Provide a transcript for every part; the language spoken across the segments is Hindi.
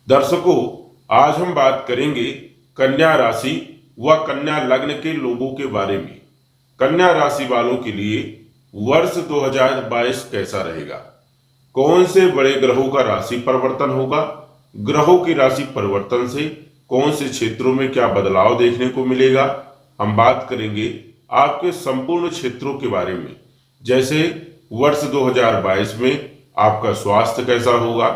दर्शकों, आज हम बात करेंगे कन्या राशि व कन्या लग्न के लोगों के बारे में। कन्या राशि वालों के लिए वर्ष 2022 कैसा रहेगा? कौन से बड़े ग्रहों का राशि परिवर्तन होगा? ग्रहों की राशि परिवर्तन से कौन से क्षेत्रों में क्या बदलाव देखने को मिलेगा? हम बात करेंगे आपके संपूर्ण क्षेत्रों के बारे में, जैसे वर्ष 2022 में आपका स्वास्थ्य कैसा होगा,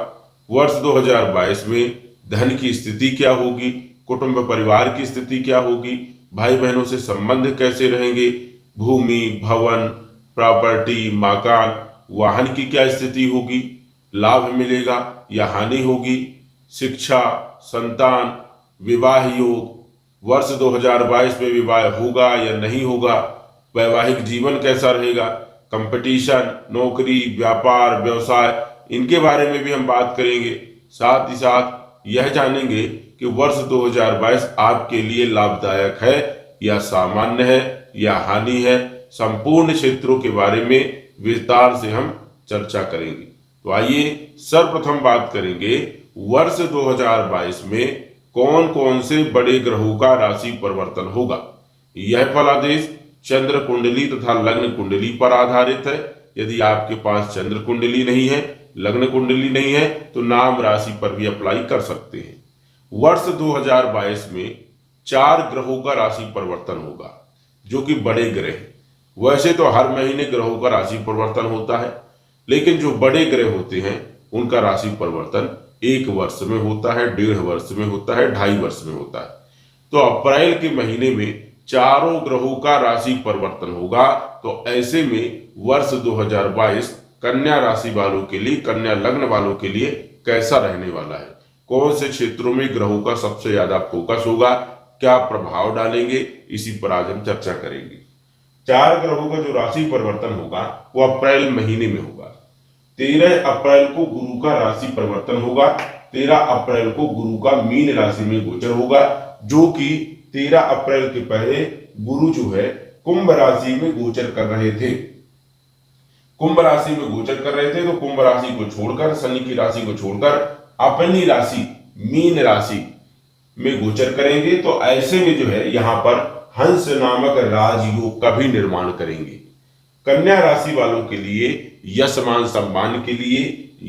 वर्ष 2022 में धन की स्थिति क्या होगी, कुटुंब परिवार की स्थिति क्या होगी, भाई बहनों से संबंध कैसे रहेंगे, भूमि भवन प्रॉपर्टी मकान वाहन की क्या स्थिति होगी, लाभ मिलेगा या हानि होगी, शिक्षा संतान विवाह योग, वर्ष 2022 में विवाह होगा या नहीं होगा, वैवाहिक जीवन कैसा रहेगा, कंपटीशन नौकरी व्यापार व्यवसाय, इनके बारे में भी हम बात करेंगे। साथ ही साथ यह जानेंगे कि वर्ष 2022 आपके लिए लाभदायक है या सामान्य है या हानि है। संपूर्ण क्षेत्रों के बारे में विस्तार से हम चर्चा करेंगे। तो आइए सर्वप्रथम बात करेंगे वर्ष 2022 में कौन कौन से बड़े ग्रहों का राशि परिवर्तन होगा। यह फलादेश चंद्र कुंडली तथा लग्न कुंडली पर आधारित है। यदि आपके पास चंद्र कुंडली नहीं है, लग्न कुंडली नहीं है, तो नाम राशि पर भी अप्लाई कर सकते हैं। वर्ष 2022 में 4 ग्रहों का राशि परिवर्तन होगा, जो कि बड़े ग्रह हैं। वैसे तो हर महीने ग्रहों का राशि परिवर्तन होता है, लेकिन जो बड़े ग्रह होते हैं उनका राशि परिवर्तन 1 वर्ष में होता है, 1.5 वर्ष में होता है, 2.5 वर्ष में होता है। तो अप्रैल के महीने में चारों ग्रहों का राशि परिवर्तन होगा। तो ऐसे में वर्ष 2022 कन्या राशि वालों के लिए, कन्या लग्न वालों के लिए कैसा रहने वाला है, कौन से क्षेत्रों में ग्रहों का सबसे ज्यादा फोकस होगा, क्या प्रभाव डालेंगे, इसी पर आज हम चर्चा करेंगे। 4 ग्रहों का जो राशि परिवर्तन होगा वो अप्रैल महीने में होगा। 13 अप्रैल को गुरु का राशि परिवर्तन होगा। 13 अप्रैल को गुरु का मीन राशि में गोचर होगा, जो कि 13 अप्रैल के पहले गुरु जो है कुंभ राशि में गोचर कर रहे थे। कुंभ राशि में गोचर कर रहे थे, तो कुंभ राशि को छोड़कर, शनि की राशि को छोड़कर अपनी राशि मीन राशि में गोचर करेंगे। तो ऐसे में जो है यहां पर हंस नामक राजयोग का भी निर्माण करेंगे। कन्या राशि वालों के लिए यश मान सम्मान के लिए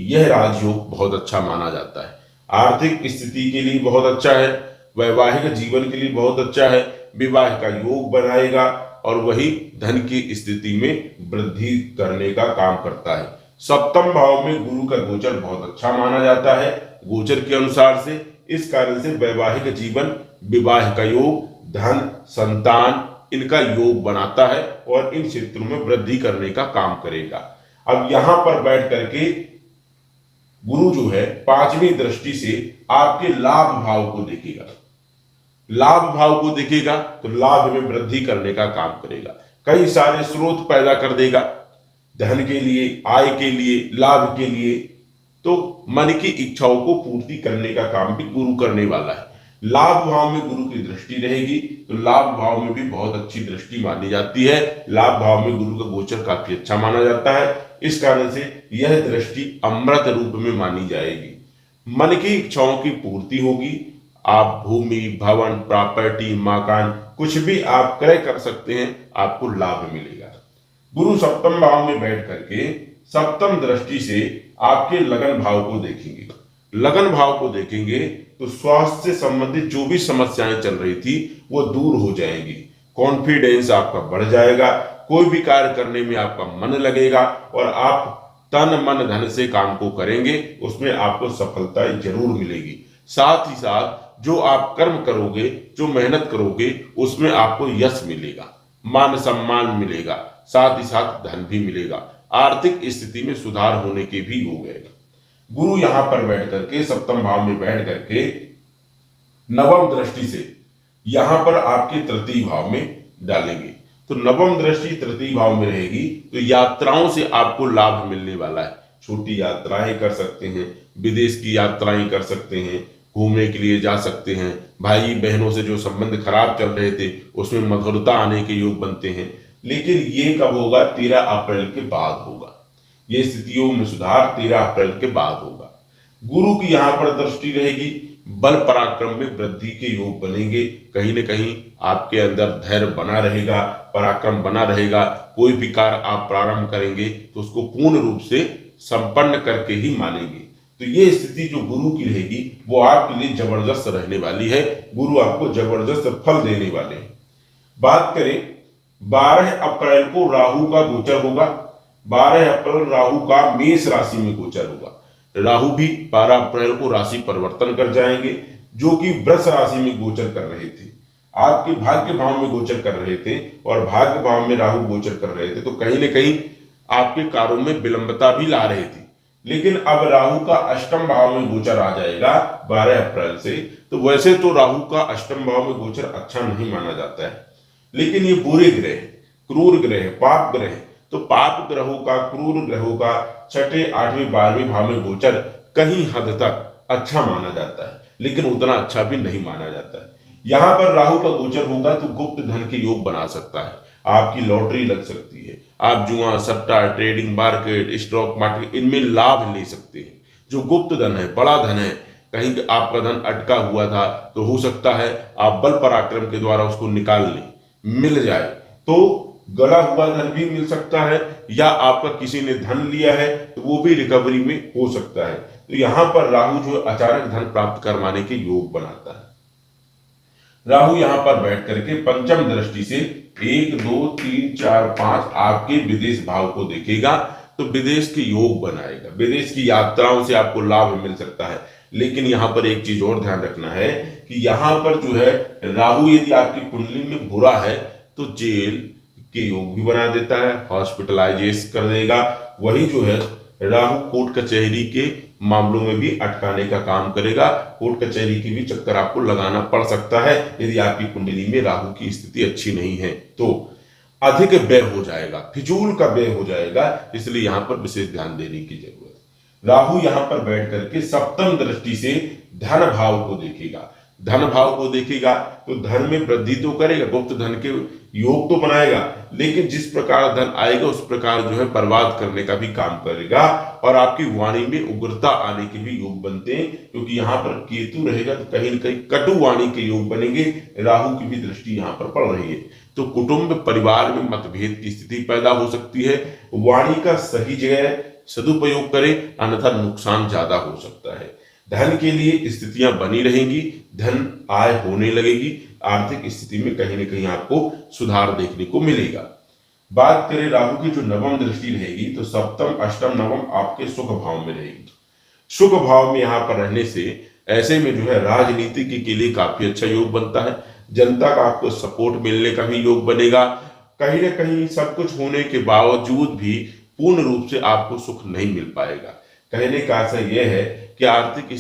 यह राजयोग बहुत अच्छा माना जाता है। आर्थिक स्थिति के लिए बहुत अच्छा है, वैवाहिक जीवन के लिए बहुत अच्छा है, विवाह का योग बनाएगा और वही धन की स्थिति में वृद्धि करने का काम करता है। सप्तम भाव में गुरु का गोचर बहुत अच्छा माना जाता है गोचर के अनुसार से। इस कारण से वैवाहिक जीवन, विवाह का योग, धन संतान, इनका योग बनाता है और इन क्षेत्रों में वृद्धि करने का काम करेगा। अब यहां पर बैठ करके गुरु जो है 5वीं दृष्टि से आपके लाभ भाव को देखेगा। लाभ भाव को देखेगा तो लाभ में वृद्धि करने का काम करेगा, कई सारे स्रोत पैदा कर देगा, धन के लिए, आय के लिए, लाभ के लिए। तो मन की इच्छाओं को पूर्ति करने का काम भी गुरु करने वाला है। लाभ भाव में गुरु की दृष्टि रहेगी तो लाभ भाव में भी बहुत अच्छी दृष्टि मानी जाती है। लाभ भाव में गुरु का गोचर काफी अच्छा माना जाता है। इस कारण से यह दृष्टि अमृत रूप में मानी जाएगी। मन की इच्छाओं की पूर्ति होगी। आप भूमि भवन प्रॉपर्टी मकान कुछ भी आप क्रय कर सकते हैं, आपको लाभ मिलेगा। गुरु सप्तम भाव में बैठ करके सप्तम दृष्टि से आपके लगन भाव को देखेंगे। लगन भाव को देखेंगे तो स्वास्थ्य से संबंधित जो भी समस्याएं चल रही थी वो दूर हो जाएंगी। कॉन्फिडेंस आपका बढ़ जाएगा, कोई भी कार्य करने में आपका मन लगेगा और आप तन मन धन से काम को करेंगे, उसमें आपको सफलता जरूर मिलेगी। साथ ही साथ जो आप कर्म करोगे, जो मेहनत करोगे, उसमें आपको यश मिलेगा, मान सम्मान मिलेगा, साथ ही साथ धन भी मिलेगा। आर्थिक स्थिति में सुधार होने के भी हो गए। गुरु यहां पर बैठ करके सप्तम भाव में बैठ करके नवम दृष्टि से यहां पर आपके तृतीय भाव में डालेंगे। तो नवम दृष्टि तृतीय भाव में रहेगी तो यात्राओं से आपको लाभ मिलने वाला है। छोटी यात्राएं कर सकते हैं, विदेश की यात्राएं कर सकते हैं, घूमने के लिए जा सकते हैं, भाई बहनों से जो संबंध खराब चल रहे थे उसमें मधुरता आने के योग बनते हैं। लेकिन ये कब होगा? 13 अप्रैल के बाद होगा। ये स्थितियों में सुधार 13 अप्रैल के बाद होगा। गुरु की यहाँ पर दृष्टि रहेगी, बल पराक्रम में वृद्धि के योग बनेंगे। कहीं न कहीं आपके अंदर धैर्य बना रहेगा, पराक्रम बना रहेगा। कोई भी कार्य आप प्रारंभ करेंगे तो उसको पूर्ण रूप से संपन्न करके ही मानेंगे। तो ये स्थिति जो गुरु की रहेगी वो आपके लिए जबरदस्त रहने वाली है। गुरु आपको जबरदस्त फल देने वाले हैं। बात करें 12 अप्रैल को राहु का गोचर होगा। 12 अप्रैल राहु का मेष राशि में गोचर होगा। राहु भी 12 अप्रैल को राशि परिवर्तन कर जाएंगे, जो कि वृष राशि में गोचर कर रहे थे। आपके भाग्य भाव में गोचर कर रहे थे और भाग्य भाव में राहु गोचर कर रहे थे, तो कहीं ना कहीं आपके कार्यों में विलंबता भी ला रहे थे। लेकिन अब राहु का अष्टम भाव में गोचर आ जाएगा 12 अप्रैल से। तो वैसे तो राहु का अष्टम भाव में गोचर अच्छा नहीं माना जाता है, लेकिन ये बुरे ग्रह, क्रूर ग्रह, पाप ग्रह, तो पाप ग्रहों का, क्रूर ग्रहों का 6ठे, 8वें, 12वें भाव में गोचर कहीं हद तक अच्छा माना जाता है, लेकिन उतना अच्छा भी नहीं माना जाता है। यहां पर राहु का गोचर होगा तो गुप्त धन के योग बना सकता है। आपकी लॉटरी लग सकती है, आप जुआ, सट्टा, ट्रेडिंग, मार्केट, स्टॉक मार्केट, इनमें लाभ ले सकते हैं। जो गुप्त धन है, बड़ा धन है, कहीं आपका धन अटका हुआ था तो हो सकता है आप बल पराक्रम के द्वारा उसको निकाल लें, मिल जाए। तो गला हुआ धन भी मिल सकता है, या आपका किसी ने धन लिया है तो वो भी रिकवरी में हो सकता है। तो यहां पर राहु जो अचानक धन प्राप्त करवाने के योग बनाता है। राहु यहां पर बैठ करके पंचम दृष्टि से 1, 2, 3, 4, 5 आपके विदेश भाव को देखेगा, तो विदेश के योग बनाएगा। विदेश की यात्राओं से आपको लाभ मिल सकता है। लेकिन यहां पर एक चीज और ध्यान रखना है कि यहां पर जो है राहु यदि आपकी कुंडली में बुरा है तो जेल के योग भी बना देता है, हॉस्पिटलाइजेशन कर देगा। वही जो है राहु कोर्ट कचहरी के मामलों में भी अटकाने का काम करेगा। कोर्ट कचहरी की भी चक्कर आपको लगाना पड़ सकता है यदि आपकी कुंडली में राहु की स्थिति अच्छी नहीं है। तो अधिक व्यय हो जाएगा, फिजूल का व्यय हो जाएगा, इसलिए यहां पर विशेष ध्यान देने की जरूरत है। राहु यहां पर बैठ करके सप्तम दृष्टि से धन भाव को देखेगा। धन भाव को देखेगा तो धन में वृद्धि तो करेगा, गुप्त धन के योग तो बनाएगा, लेकिन जिस प्रकार धन आएगा उस प्रकार जो है बर्बाद करने का भी काम करेगा। और आपकी वाणी में उग्रता आने के भी योग बनते हैं, क्योंकि यहाँ पर केतु रहेगा तो कहीं न कहीं कटु वाणी के योग बनेंगे। राहु की भी दृष्टि यहाँ पर पड़ रही है, तो कुटुंब परिवार में मतभेद की स्थिति पैदा हो सकती है। वाणी का सही जगह सदुपयोग करें, अन्यथा नुकसान ज्यादा हो सकता है। धन के लिए स्थितियां बनी रहेंगी, धन आय होने लगेगी, आर्थिक स्थिति में कहीं ना कहीं आपको सुधार देखने को मिलेगा। बात करें राहु की जो नवम दृष्टि रहेगी तो सप्तम, अष्टम, नवम आपके सुख भाव में रहेगी। सुख भाव में यहां पर रहने से ऐसे में जो है राजनीति के लिए काफी अच्छा योग बनता है। जनता का आपको सपोर्ट मिलने का भी योग बनेगा। कहीं ना कहीं सब कुछ होने के बावजूद भी पूर्ण रूप से आपको सुख नहीं मिल पाएगा। कहने का आशय यह है कि आर्थिक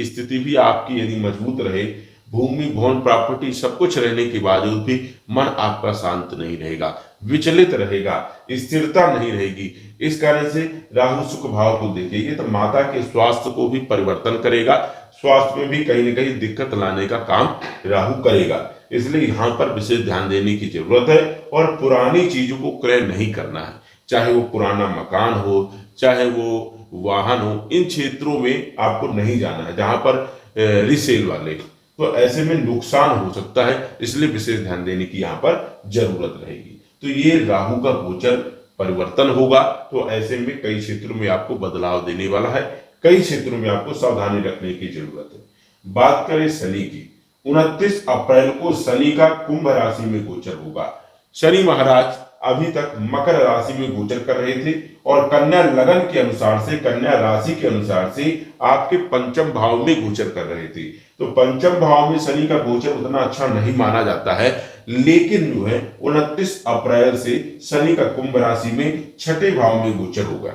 स्थिति भी आपकी यदि मजबूत रहे, भूमि, भवन, प्रॉपर्टी सब कुछ रहने के बावजूद भी मन आपका शांत नहीं रहेगा, विचलित रहेगा, स्थिरता नहीं रहेगी। इस कारण से राहु सुख भाव को देखेंगे तो माता के स्वास्थ्य को भी परिवर्तन करेगा, स्वास्थ्य में भी कहीं ना कहीं दिक्कत लाने का काम राहु करेगा। इसलिए यहाँ पर विशेष ध्यान देने की जरूरत है। और पुरानी चीजों को क्रय नहीं करना है, चाहे वो पुराना मकान हो, चाहे वो वाहन हो, इन क्षेत्रों में आपको नहीं जाना है जहां पर रीसेल वाले, तो ऐसे में नुकसान हो सकता है, इसलिए विशेष ध्यान देने की यहाँ पर जरूरत रहेगी। तो ये राहु का गोचर परिवर्तन होगा, तो ऐसे में कई क्षेत्रों में आपको बदलाव देने वाला है, कई क्षेत्रों में आपको सावधानी रखने की जरूरत है। बात करें शनि की, 29 अप्रैल को शनि का कुंभ राशि में गोचर होगा। शनि महाराज अभी तक मकर राशि में गोचर कर रहे थे और कन्या लगन के अनुसार से, कन्या राशि के अनुसार से आपके पंचम भाव में गोचर कर रहे थे। तो पंचम भाव में शनि का गोचर उतना अच्छा नहीं माना जाता है, लेकिन जो है 29 अप्रैल से शनि का कुंभ राशि में 6ठे भाव में गोचर होगा।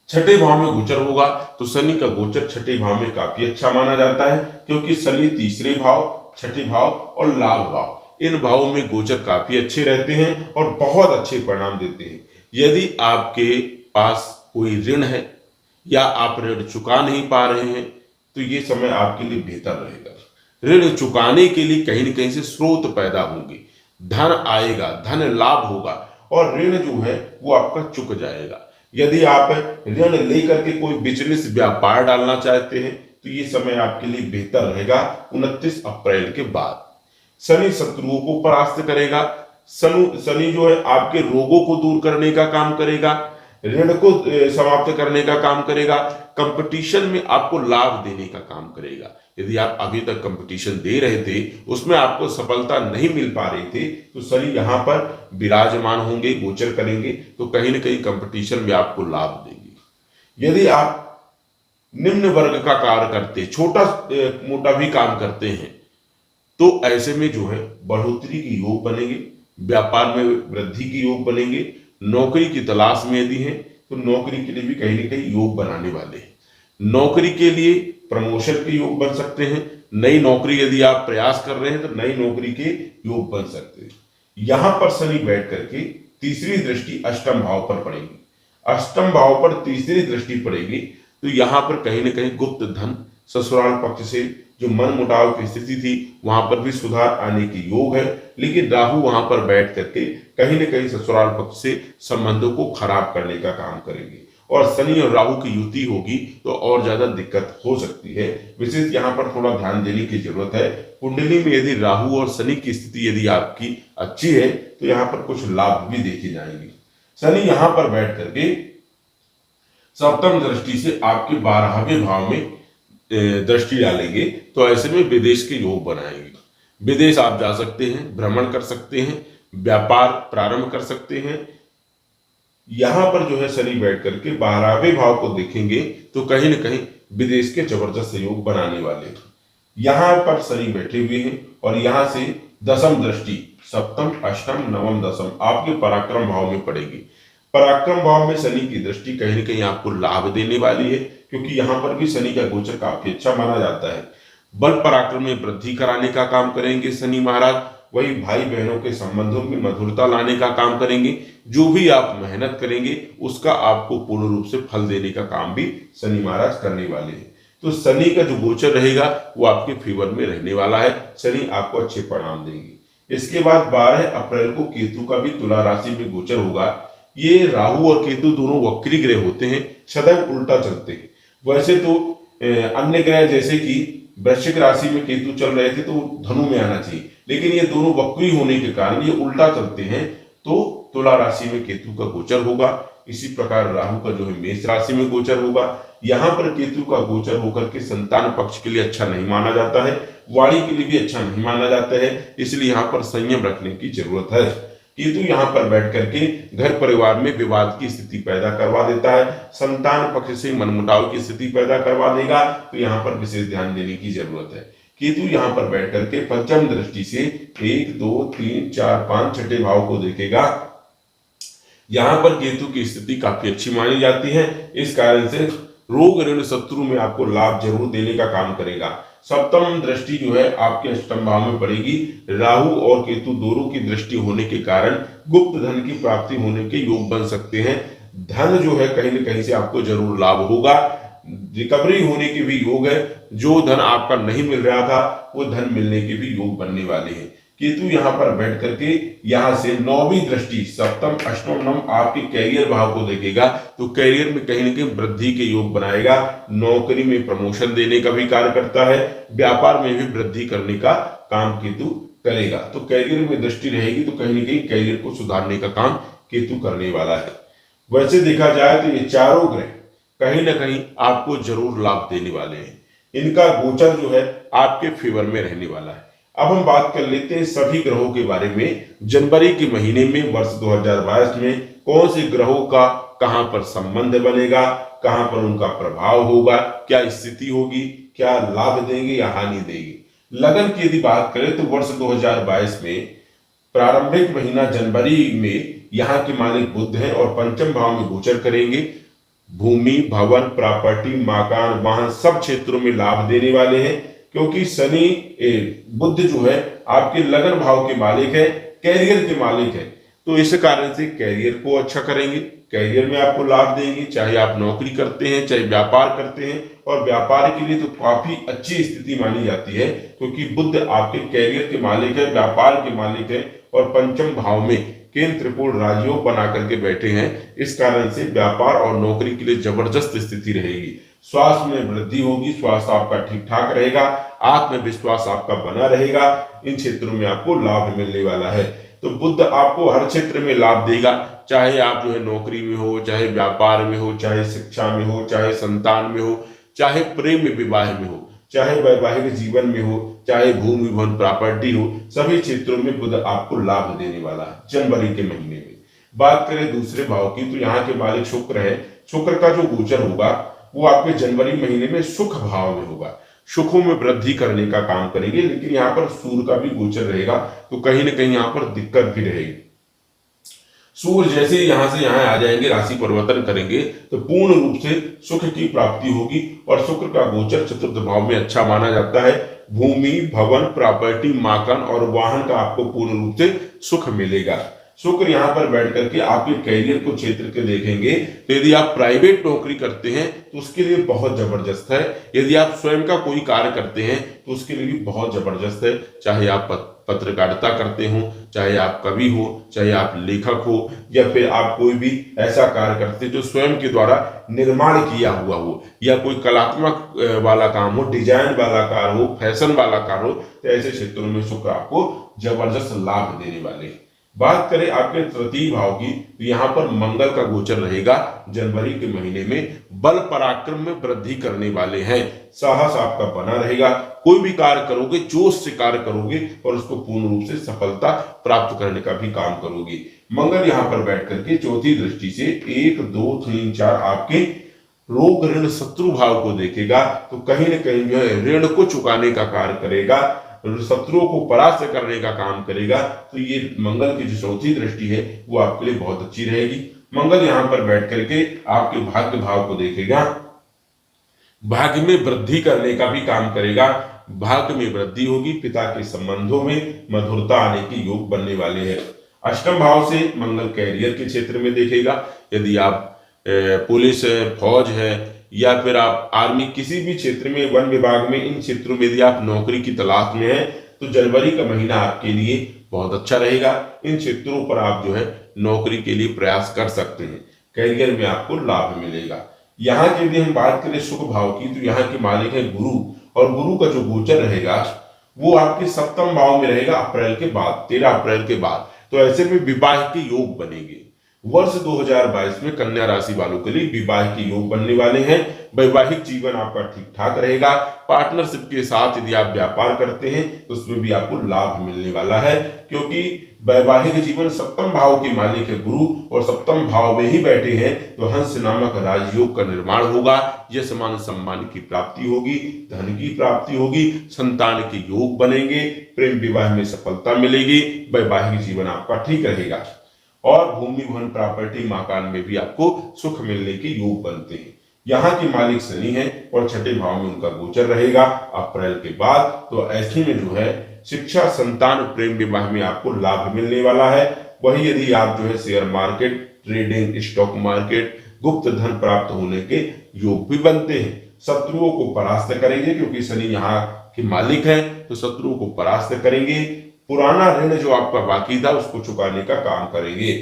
6ठे भाव में गोचर होगा तो शनि का गोचर 6ठे भाव में काफी अच्छा माना जाता है, क्योंकि शनि तीसरे भाव, 6ठे भाव और लाभ भाव, इन भावों में गोचर काफी अच्छे रहते हैं और बहुत अच्छे परिणाम देते हैं। यदि आपके पास कोई ऋण है या आप ऋण चुका नहीं पा रहे हैं तो ये समय आपके लिए बेहतर रहेगा। ऋण चुकाने के लिए कहीं न कहीं से स्रोत पैदा होंगे, धन आएगा, धन लाभ होगा और ऋण जो है वो आपका चुक जाएगा। यदि आप ऋण लेकर के कोई बिजनेस व्यापार डालना चाहते हैं तो ये समय आपके लिए बेहतर रहेगा 29 अप्रैल के बाद। शनि शत्रुओं को परास्त करेगा। शनि जो है आपके रोगों को दूर करने का काम करेगा, ऋण को समाप्त करने का काम करेगा, कंपटीशन में आपको लाभ देने का काम करेगा। यदि आप अभी तक कंपटीशन दे रहे थे उसमें आपको सफलता नहीं मिल पा रही थी तो शनि यहाँ पर विराजमान होंगे, गोचर करेंगे तो कहीं ना कहीं कंपटीशन में आपको लाभ देंगे। यदि आप निम्न वर्ग का कार्य करते, छोटा मोटा भी काम करते हैं तो ऐसे में जो है बढ़ोतरी की योग बनेंगे, व्यापार में वृद्धि की योग बनेंगे। नौकरी की तलाश में यदि है तो नौकरी के लिए भी कहीं ना कहीं योग बनाने वाले हैं। नौकरी के लिए प्रमोशन के योग बन सकते हैं। नई नौकरी यदि आप प्रयास कर रहे हैं तो नई नौकरी के योग बन सकते हैं। यहां पर शनि बैठ करके तीसरी दृष्टि अष्टम भाव पर पड़ेगी। अष्टम भाव पर तीसरी दृष्टि पड़ेगी तो यहां पर कहीं ना कहीं गुप्त धन, ससुराल पक्ष से जो मन मुटाव की स्थिति थी वहां पर भी सुधार आने की योग है। लेकिन राहु वहां पर बैठ करके कहीं ना कहीं ससुराल पक्ष से संबंधों को खराब करने का काम करेंगे और शनि और राहु की युति होगी तो और ज्यादा दिक्कत हो सकती है। विशेष यहाँ पर थोड़ा ध्यान देने की जरूरत है। कुंडली में यदि राहु और शनि की स्थिति यदि आपकी अच्छी है तो यहाँ पर कुछ लाभ भी देखे जाएंगे। शनि यहाँ पर बैठ करके सप्तम दृष्टि से आपके 12वें भाव में दृष्टि डालेंगे तो ऐसे में विदेश के योग बनाएंगे। विदेश आप जा सकते हैं, भ्रमण कर सकते हैं, व्यापार प्रारंभ कर सकते हैं। यहां पर जो है शनि बैठ करके 12वें भाव को देखेंगे तो कहीं ना कहीं विदेश के जबरदस्त योग बनाने वाले हैं। यहां पर शनि बैठे हुए हैं और यहां से दसम दृष्टि सप्तम, अष्टम, नवम, दसम आपके पराक्रम भाव में पड़ेगी। पराक्रम भाव में शनि की दृष्टि कहीं ना कहीं आपको लाभ देने वाली है क्योंकि यहां पर भी शनि का गोचर काफी अच्छा माना जाता है। बल पराक्रम में वृद्धि कराने का काम करेंगे शनि महाराज। वही भाई बहनों के संबंधों में मधुरता लाने का काम करेंगे। जो भी आप मेहनत करेंगे उसका आपको पूर्ण रूप से फल देने का काम भी शनि महाराज करने वाले हैं। तो शनि का जो गोचर रहेगा वो आपके फेवर में रहने वाला है। शनि आपको अच्छे परिणाम देंगे। इसके बाद 12 अप्रैल को केतु का भी तुला राशि में गोचर होगा। ये राहु और केतु दोनों वक्री ग्रह होते हैं, सदैव उल्टा चलते हैं। वैसे तो अन्य ग्रह जैसे कि वृश्चिक राशि में केतु चल रहे थे तो धनु में आना चाहिए, लेकिन ये दोनों वक्री होने के कारण ये उल्टा चलते हैं तो तुला राशि में केतु का गोचर होगा। इसी प्रकार राहु का जो है मेष राशि में गोचर होगा। यहाँ पर केतु का गोचर होकर के संतान पक्ष के लिए अच्छा नहीं माना जाता है, वाणी के लिए भी अच्छा नहीं माना जाता है, इसलिए यहाँ पर संयम रखने की जरूरत है। केतु यहाँ पर बैठ करके घर परिवार में विवाद की स्थिति पैदा करवा देता है, संतान पक्ष से मनमुटाव की स्थिति पैदा करवा देगा, तो यहाँ पर विशेष ध्यान देने की जरूरत है। केतु यहाँ पर बैठ करके पंचम दृष्टि से 1, 2, 3, 4, 5 छठे भाव को देखेगा। यहाँ पर केतु की स्थिति काफी अच्छी मानी जाती है, इस कारण से रोग ऋण शत्रु में आपको लाभ जरूर देने का काम करेगा। सप्तम दृष्टि जो है आपके अष्टम भाव में पड़ेगी। राहु और केतु दोनों की दृष्टि होने के कारण गुप्त धन की प्राप्ति होने के योग बन सकते हैं। धन जो है कहीं न कहीं से आपको जरूर लाभ होगा, रिकवरी होने के भी योग है। जो धन आपका नहीं मिल रहा था वो धन मिलने के भी योग बनने वाले हैं। केतु यहाँ पर बैठ करके यहाँ से 9वीं दृष्टि सप्तम, अष्टम, नवम आपके कैरियर भाव को देखेगा, तो कैरियर में कहीं न कहीं वृद्धि के योग बनाएगा। नौकरी में प्रमोशन देने का भी कार्य करता है, व्यापार में भी वृद्धि करने का काम केतु करेगा। तो कैरियर में दृष्टि रहेगी तो कहीं न कहीं कैरियर को सुधारने का काम केतु करने वाला है। वैसे देखा जाए तो ये चारों ग्रह कहीं ना कहीं आपको जरूर लाभ देने वाले हैं। इनका गोचर जो है आपके फेवर में रहने वाला है। अब हम बात कर लेते हैं सभी ग्रहों के बारे में। जनवरी के महीने में वर्ष 2022 में कौन से ग्रहों का कहां पर संबंध बनेगा, कहां पर उनका प्रभाव होगा, क्या स्थिति होगी, क्या लाभ देंगे या हानि देंगे। लगन की यदि बात करें तो वर्ष 2022 में प्रारंभिक महीना जनवरी में यहाँ के मालिक बुध हैं और पंचम भाव में गोचर करेंगे। भूमि, भवन, प्रॉपर्टी, मकान, वाहन सब क्षेत्रों में लाभ देने वाले हैं, क्योंकि शनि बुध जो है आपके लगन भाव के मालिक है, कैरियर के मालिक है, तो इस कारण से कैरियर को अच्छा करेंगे। कैरियर में आपको लाभ देंगे, चाहे आप नौकरी करते हैं चाहे व्यापार करते हैं, और व्यापार के लिए तो काफी अच्छी स्थिति मानी जाती है क्योंकि बुध आपके कैरियर के मालिक है, व्यापार के मालिक है और पंचम भाव में केंद्र त्रिकोण राजयोग बना करके बैठे हैं, इस कारण से व्यापार और नौकरी के लिए जबरदस्त स्थिति रहेगी। स्वास्थ्य में वृद्धि होगी, स्वास्थ्य आपका ठीक ठाक रहेगा, आत्मविश्वास आपका बना रहेगा, इन क्षेत्रों में आपको लाभ मिलने वाला है। तो बुध आपको हर क्षेत्र में लाभ देगा, चाहे आप जो है नौकरी में हो, चाहे व्यापार में हो, चाहे शिक्षा में हो, चाहे संतान में हो, चाहे प्रेम विवाह में हो, चाहे वैवाहिक जीवन में हो, चाहे भूमि भवन प्रॉपर्टी हो, सभी क्षेत्रों में बुध आपको लाभ देने वाला है जनवरी के महीने में। बात करें दूसरे भाव की, तो यहाँ के मालिक शुक्र है। शुक्र का जो गोचर होगा वो आपके जनवरी महीने में सुख भाव में होगा, सुखों में वृद्धि करने का काम करेंगे, लेकिन यहाँ पर सूर्य का भी गोचर रहेगा, तो कहीं ना कहीं यहाँ पर दिक्कत भी रहेगी। सूर्य जैसे यहां से यहां आ जाएंगे, राशि परिवर्तन करेंगे, तो पूर्ण रूप से सुख की प्राप्ति होगी। और शुक्र का गोचर चतुर्थ भाव में अच्छा माना जाता है। भूमि भवन प्रॉपर्टी मकान और वाहन का आपको पूर्ण रूप से सुख मिलेगा। शुक्र यहाँ पर बैठ करके आपके कैरियर को क्षेत्र के देखेंगे, तो यदि आप प्राइवेट नौकरी करते हैं तो उसके लिए बहुत जबरदस्त है। यदि आप स्वयं का कोई कार्य करते हैं तो उसके लिए भी बहुत जबरदस्त है। चाहे आप पत्रकारिता करते हो, चाहे आप कवि हो, चाहे आप लेखक हो, या फिर आप कोई भी ऐसा कार्य करते हैं जो स्वयं के द्वारा निर्माण किया हुआ हो, या कोई कलात्मक वाला काम हो, डिजाइन वाला कार्य हो, फैशन वाला कार्य हो, तो ऐसे क्षेत्रों में शुक्र आपको जबरदस्त लाभ देने वाले हैं। बात करें आपके तृतीय भाव की, तो यहाँ पर मंगल का गोचर रहेगा जनवरी के महीने में। बल पराक्रम में वृद्धि करने वाले हैं, साहस आपका बना रहेगा, कोई भी कार्य करोगे जोश से कार्य करोगे और उसको पूर्ण रूप से सफलता प्राप्त करने का भी काम करोगे। मंगल यहाँ पर बैठ करके चौथी दृष्टि से 1 2 3 4 आपके रोग ऋण शत्रु भाव को देखेगा, तो कहीं ना कहीं जो है ऋण को चुकाने का कार्य करेगा, शत्रुओं को परास्त करने का काम करेगा। तो ये मंगल की जो चौथी दृष्टि है वो आपके लिए बहुत अच्छी रहेगी। मंगल यहाँ पर बैठ करके आपके भाग्य भाव को देखेगा, भाग्य में वृद्धि करने का भी काम करेगा। भाग्य में वृद्धि होगी, पिता के संबंधों में मधुरता आने के योग बनने वाले हैं। अष्टम भाव से मंगल कैरियर के क्षेत्र में देखेगा। यदि आप पुलिस है, फौज है, या फिर आप आर्मी, किसी भी क्षेत्र में, वन विभाग में, इन क्षेत्रों में यदि आप नौकरी की तलाश में हैं तो जनवरी का महीना आपके लिए बहुत अच्छा रहेगा। इन क्षेत्रों पर आप जो है नौकरी के लिए प्रयास कर सकते हैं, कैरियर में आपको लाभ मिलेगा। यहाँ की यदि हम बात करें सुख भाव की, तो यहाँ के मालिक है गुरु, और गुरु का जो गोचर रहेगा वो आपके सप्तम भाव में रहेगा अप्रैल के बाद, 13 अप्रैल के बाद। तो ऐसे में विवाह के योग बनेंगे। वर्ष 2022 में कन्या राशि वालों के लिए विवाह के योग बनने वाले हैं। वैवाहिक जीवन आपका ठीक ठाक रहेगा। पार्टनरशिप के साथ यदि आप व्यापार करते हैं तो उसमें भी आपको लाभ मिलने वाला है, क्योंकि वैवाहिक जीवन सप्तम भाव के मालिक है गुरु, और सप्तम भाव में ही बैठे हैं, तो हंस नामक राजयोग का निर्माण होगा। यश मान सम्मान की प्राप्ति होगी, धन की प्राप्ति होगी, संतान के योग बनेंगे, प्रेम विवाह में सफलता मिलेगी, वैवाहिक जीवन आपका ठीक रहेगा। और भूमि भवन प्रॉपर्टी मकान में भी आपको सुख मिलने के योग बनते हैं। यहाँ के मालिक शनि है और छठे भाव में उनका गोचर रहेगा अप्रैल के बाद। तो ऐसे में जो है शिक्षा, संतान, प्रेम विवाह में आपको लाभ मिलने वाला है। वही यदि आप जो है share market, trading, stock market, गुप्त धन प्राप्त होने के योग भी बनते हैं। शत्रुओं को परास्त करेंगे, क्योंकि शनि यहाँ के मालिक है, तो शत्रुओं को परास्त करेंगे। पुराना ऋण जो आपका बाकी था उसको चुकाने का काम करेंगे।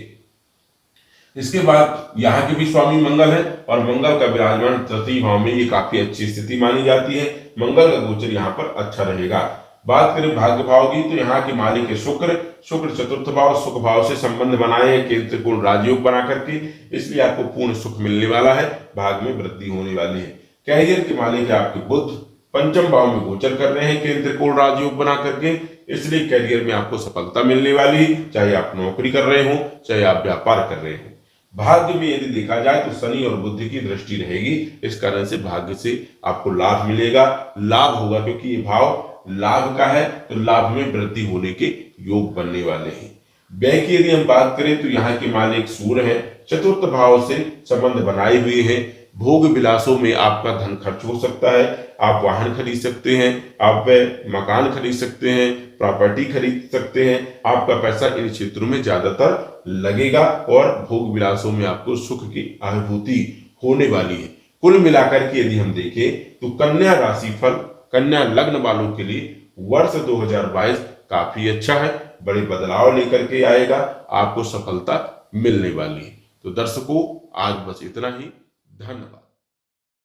इसके बाद यहाँ के भी स्वामी मंगल है, और मंगल का विराजमान तृतीय भाव में, ये काफी अच्छी स्थिति मानी जाती है। मंगल का गोचर यहाँ पर अच्छा रहेगा। बात करें भाग्य भाव की, तो यहाँ के मालिक है शुक्र। शुक्र चतुर्थ भाव, सुख भाव से संबंध बनाए हैं, केंद्र त्रिकोण राजयोग बना करके, इसलिए आपको पूर्ण सुख मिलने वाला है, भाग्य में वृद्धि होने वाली है। कैरियर के मालिक है आपके बुध, पंचम भाव में गोचर कर रहे हैं केंद्र त्रिकोण राजयोग बना करके, इसलिए कैरियर में आपको सफलता मिलने वाली है, चाहे आप नौकरी कर रहे हो, चाहे आप व्यापार कर रहे हो। भाग्य में यदि देखा जाए तो शनि और बुध की दृष्टि रहेगी, इस कारण से भाग्य से आपको लाभ मिलेगा, लाभ होगा, क्योंकि ये भाव लाभ का है, तो लाभ में वृद्धि होने के योग बनने वाले हैं। व्यय की यदि हम बात करें तो यहाँ के मालिक सूर्य है, चतुर्थ भाव से संबंध बनाए हुए हैं। भोग विलासों में आपका धन खर्च हो सकता है, आप वाहन खरीद सकते हैं, आप मकान खरीद सकते हैं, प्रॉपर्टी खरीद सकते हैं। आपका पैसा इन क्षेत्रों में ज्यादातर लगेगा, और भोग विलासों में आपको सुख की अनुभूति होने वाली है। कुल मिलाकर के यदि हम देखें तो कन्या राशि फल, कन्या लग्न वालों के लिए वर्ष 2022 काफी अच्छा है। बड़े बदलाव लेकर के आएगा, आपको सफलता मिलने वाली है। तो दर्शकों, आज बस इतना ही। धन्यवाद।